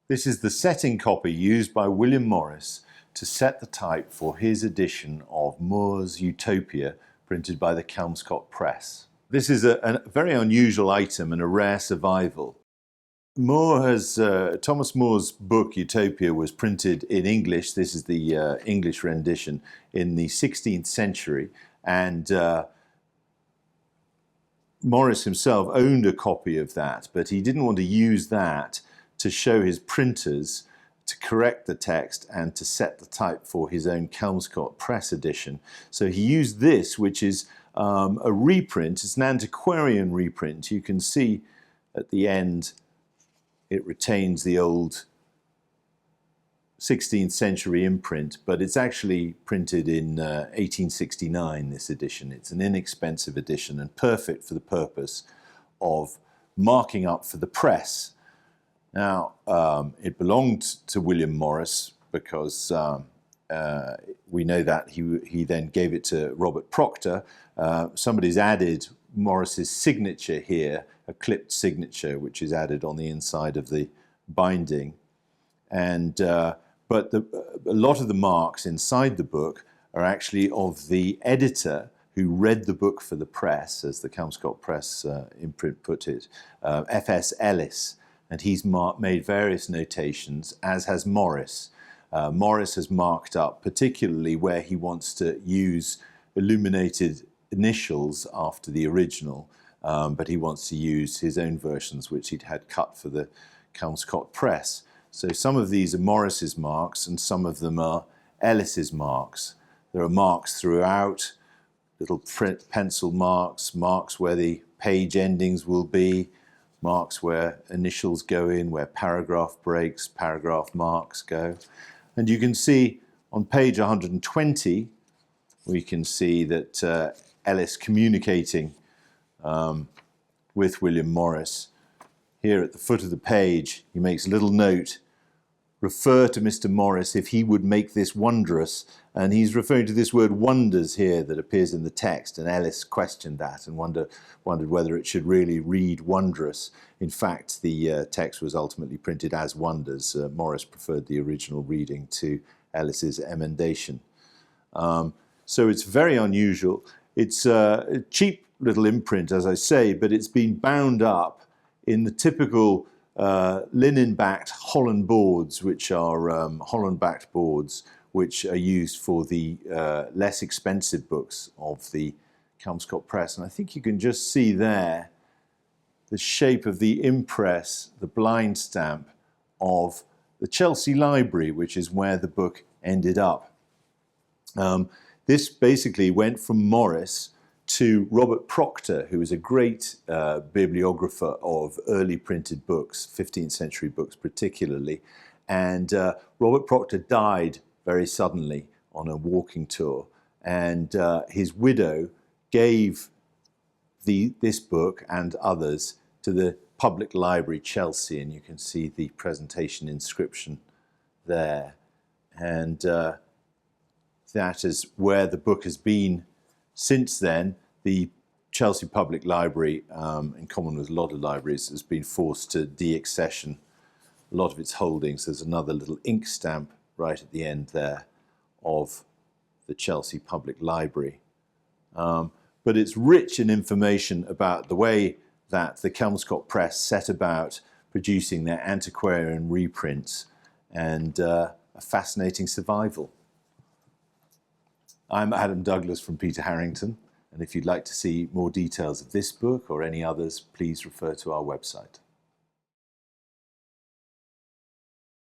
This is the setting copy used by William Morris to set the type for his edition of Moore's Utopia, printed by the Kelmscott Press. This is a very unusual item and a rare survival. Thomas More's book Utopia was printed in English. This is the English rendition in the 16th century, and Morris himself owned a copy of that, but he didn't want to use that to show his printers to correct the text and to set the type for his own Kelmscott Press edition. So he used this, which is a reprint. It's an antiquarian reprint. You can see at the end it retains the old 16th century imprint, but it's actually printed in 1869, this edition. It's an inexpensive edition and perfect for the purpose of marking up for the press. Now, it belonged to William Morris because we know that he then gave it to Robert Proctor. Somebody's added Morris's signature here, a clipped signature, which is added on the inside of the binding. And but a lot of the marks inside the book are actually of the editor who read the book for the press, as the Kelmscott Press imprint put it, F.S. Ellis. And he's made various notations, as has Morris. Morris has marked up particularly where he wants to use illuminated initials after the original, but he wants to use his own versions, which he'd had cut for the Kelmscott Press. So some of these are Morris's marks and some of them are Ellis's marks. There are marks throughout, little pencil marks, marks where the page endings will be, marks where initials go in, where paragraph breaks, paragraph marks go. And you can see on page 120, we can see that Ellis communicating with William Morris. Here at the foot of the page, he makes a little note, refer to Mr. Morris if he would make this wondrous. And he's referring to this word wonders here that appears in the text. And Ellis questioned that and wondered whether it should really read wondrous. In fact, the text was ultimately printed as wonders. Morris preferred the original reading to Ellis's emendation. So it's very unusual. It's a cheap little imprint, as I say, but it's been bound up in the typical linen-backed Holland boards, which are Holland-backed boards, which are used for the less expensive books of the Kelmscott Press. And I think you can just see there the shape of the impress, the blind stamp of the Chelsea Library, which is where the book ended up. This basically went from Morris to Robert Proctor, who was a great bibliographer of early printed books, 15th century books particularly. And Robert Proctor died very suddenly on a walking tour. And his widow gave this book and others to the Public Library, Chelsea. And you can see the presentation inscription there. And that is where the book has been since then. The Chelsea Public Library, in common with a lot of libraries, has been forced to deaccession a lot of its holdings. There's another little ink stamp right at the end there of the Chelsea Public Library. But it's rich in information about the way that the Kelmscott Press set about producing their antiquarian reprints, and a fascinating survival. I'm Adam Douglas from Peter Harrington, and if you'd like to see more details of this book or any others, please refer to our website.